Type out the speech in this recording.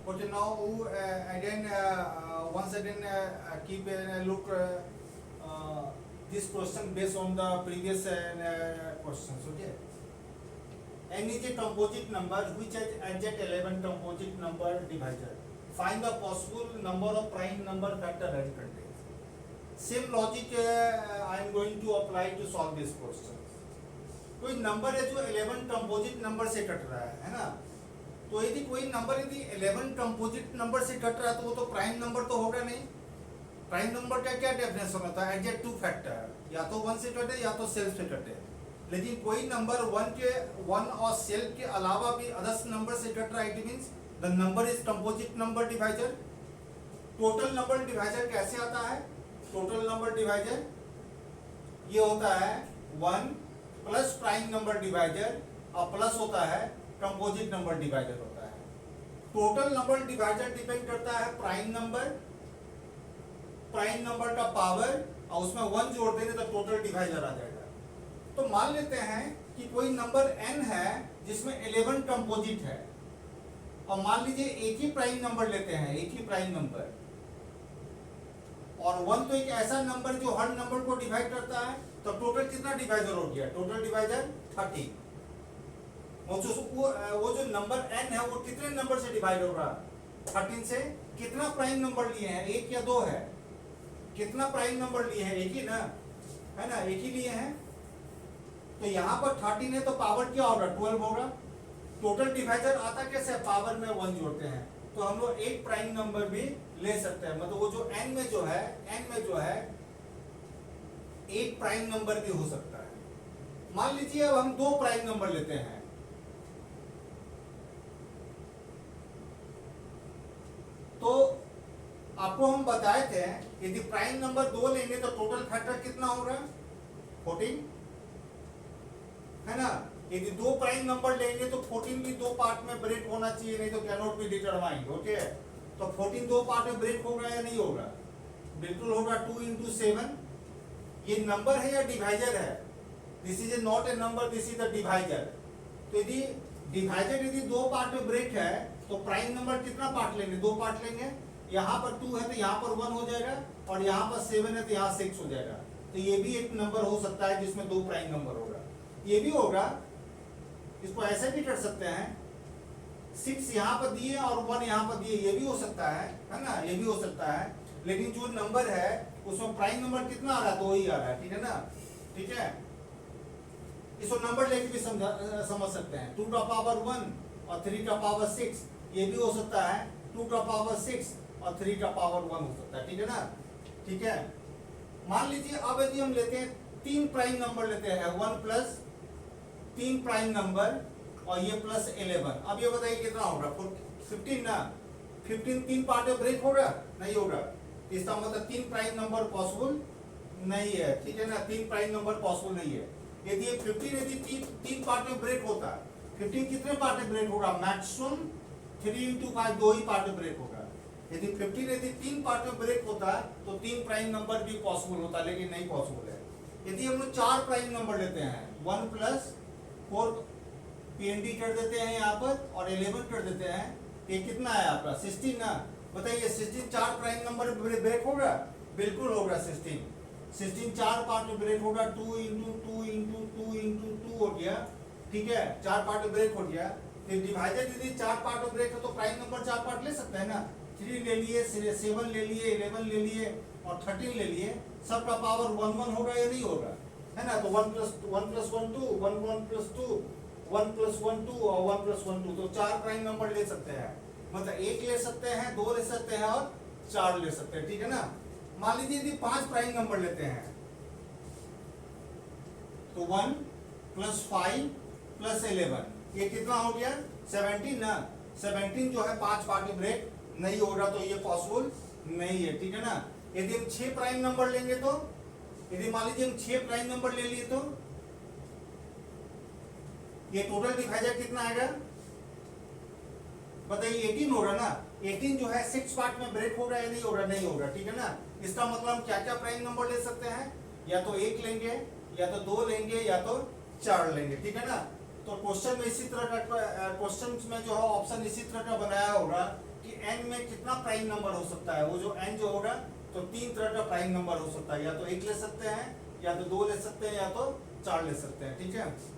Okay, now again once again keep a look this question based on the previous questions. Okay, n is a composite number which has adject 11 composite number divisor. Find the possible number of prime number factor n contains. Same logic I am going to apply to solve this question. कोई number है जो 11 composite number से cut रहा है ना, तो यदि कोई नंबर यदि 11 कंपोजिट नंबर से कट रहा है तो वो तो प्राइम नंबर तो होगा नहीं। प्राइम नंबर का क्या डेफिनेशन होता है? एडजेक्ट टू फैक्टर, या तो 1 से कटे या तो सेल्फ से कटे। लेकिन कोई नंबर 1 और सेल्फ के अलावा भी अदर्स नंबर से कट रहा है, it means the number is composite number divisor. Total number divisor कैसे आता है? टोटल नंबर डिवाइजर ये होता है 1 प्लस प्राइम नंबर डिवाइजर और प्लस होता है कंपोजिट नंबर डिवाइजर होता है। टोटल नंबर डिवाइजर डिपेंड करता है प्राइम नंबर का पावर, और उसमें 1 जोड़ देंगे तो टोटल डिवाइजर आ जाएगा। तो मान लेते हैं कि कोई नंबर n है जिसमें 11 कंपोजिट है, और मान लीजिए एक ही प्राइम नंबर लेते हैं, एक ही प्राइम नंबर, और 1 तो एक ऐसा नंबर जो हर नंबर को डिवाइड करता है, तो टोटल कितना डिवाइजर हो गया? Total divisor 30। वो जो नंबर n है वो कितने नंबर से डिवाइड होगा? 13 से। कितना प्राइम नंबर लिए हैं? 1 या 2 है? कितना प्राइम नंबर लिए हैं? एक ही ना, है ना, एक ही लिए हैं। तो यहाँ पर 13 है तो पावर क्या होगा? 12 होगा। टोटल डिवाइजर आता कैसे? पावर में 1 जोड़ते हैं। तो हम लोग एक प्राइम नंबर भी ले सकते हैं, मतलब वो जो n में जो है एक प्राइम नंबर भी हो सकता है। मान लीजिए अब हम 2 प्राइम नंबर लेते हैं, तो आपको हम बताए थे यदि प्राइम नंबर 2 लेंगे तो टोटल फैक्टर कितना होगा? 14, है ना। यदि 2 प्राइम नंबर लेंगे तो 14 भी 2 पार्ट में ब्रेक होना चाहिए, नहीं तो can not be determined. Okay, तो 14 2 पार्ट में ब्रेक होगा या नहीं होगा? बिल्कुल होगा। 2 into 7 ये नंबर है या डिवाइजर है? This is not a number, this is the divisor. तो यदि डिवाइजर यदि 2 पार्ट में ब्रेक है तो प्राइम नंबर कितना पार्ट लेंगे? 2 पार्ट लेंगे। यहाँ पर 2 है तो यहाँ पर 1 हो जाएगा, और यहाँ पर 7 है तो यहाँ 6 हो जाएगा। तो ये भी एक नंबर हो सकता है जिसमें 2 प्राइम नंबर होगा। ये भी होगा, इसको ऐसे भी कर सकते हैं, 6 यहाँ पर दिए और 1 यहाँ पर दिए, ये भी हो सकता है ना, ये भी हो सकता है। लेकिन जो नंबर है उसमें प्राइम नंबर कितना आ रहा है? 2 ही आ रहा है, ठीक है ना। ठीक है, इसको नंबर लेके भी समझ सकते हैं। 2 का पावर 1 और 3 का पावर 6, ये भी हो सकता है 2 का पावर 6 और 3 का पावर 1 हो सकता है, ठीक है ना। ठीक है, मान लीजिए अब यदि हम लेते हैं 3 प्राइम नंबर लेते हैं, 1 प्लस 3 प्राइम नंबर और ये प्लस 11। अब ये बताइए कितना होगा? 15 ना। 15 3 पार्ट में ब्रेक होगा? नहीं होगा। इसका मतलब 3 प्राइम नंबर पॉसिबल नहीं है, ठीक है ना। 3 प्राइम नंबर पॉसिबल नहीं है। यदि 15 यदि 3 पार्ट में ब्रेक होता, 15 कितने पार्ट में ब्रेक होगा? मैक्सिमम 3 into 5 2 ही पार्ट में ब्रेक होगा। यदि 15 यदि 3 पार्ट में ब्रेक होता तो 3 प्राइम नंबर भी पॉसिबल होता, लेकिन नहीं पॉसिबल है। यदि हम लोग 4 प्राइम नंबर लेते हैं, 1 प्लस 4 PND कर देते हैं यहाँ पर और 11 कर देते हैं, ये कितना है आपका? 16 ना। बताइए 16 4 प्राइम नंबर ब्रेक होगा? बिल्कुल होगा। 16 4 पार्ट में ब्रेक होगा। 2 into 2 into 2 into 2 हो गया, ठीक है, 4 पार्ट में ब्रेक हो गया। तो डिवाइजर यदि 4 पार्ट में ब्रेक है तो प्राइम नंबर 4 पार्ट ले सकते हैं ना। 3 ले लिए, 7 ले लिए, 11 ले लिए और 13 ले लिए, सबका पावर 1 1 होगा या नहीं होगा? है ना। तो 1 plus 1 2 1 1 plus 2 1 plus 1 2 और 1 plus 1 2, तो 4 प्राइम नंबर ले सकते हैं। मतलब 1 ले सकते हैं, 2 ले सकते हैं और 4 ले सकते हैं, ठीक है ना। मान लीजिए यदि 5 प्राइम नंबर लेते हैं तो 1 plus 5 plus 11, ये कितना हो गया? 17 ना। 17 जो है 5 पार्ट में ब्रेक नहीं होगा, तो ये पॉसिबल नहीं है, ठीक है ना। यदि हम 6 प्राइम नंबर लेंगे तो, यदि मान लीजिए हम 6 प्राइम नंबर ले लिए तो ये टोटल डिवाइजर कितना आएगा? बताइए 18 होगा ना। 18 जो है 6 पार्ट में ब्रेक होगा या नहीं होगा? नहीं होगा, ठीक है ना। इसका मतलब हम क्या क्या प्राइम नंबर ले सकते हैं? या तो 1 लेंगे, या तो 2 लेंगे, या तो 4 लेंगे, ठीक है ना। तो क्वेश्चन में इसी तरह का, क्वेश्चन में जो है ऑप्शन इसी तरह का बनाया होगा कि n में कितना प्राइम नंबर हो सकता है, वो जो n जो होगा तो तीन तरह का प्राइम नंबर हो सकता है, या तो एक ले सकते हैं, या तो दो ले सकते हैं, या तो चार ले सकते हैं, ठीक है।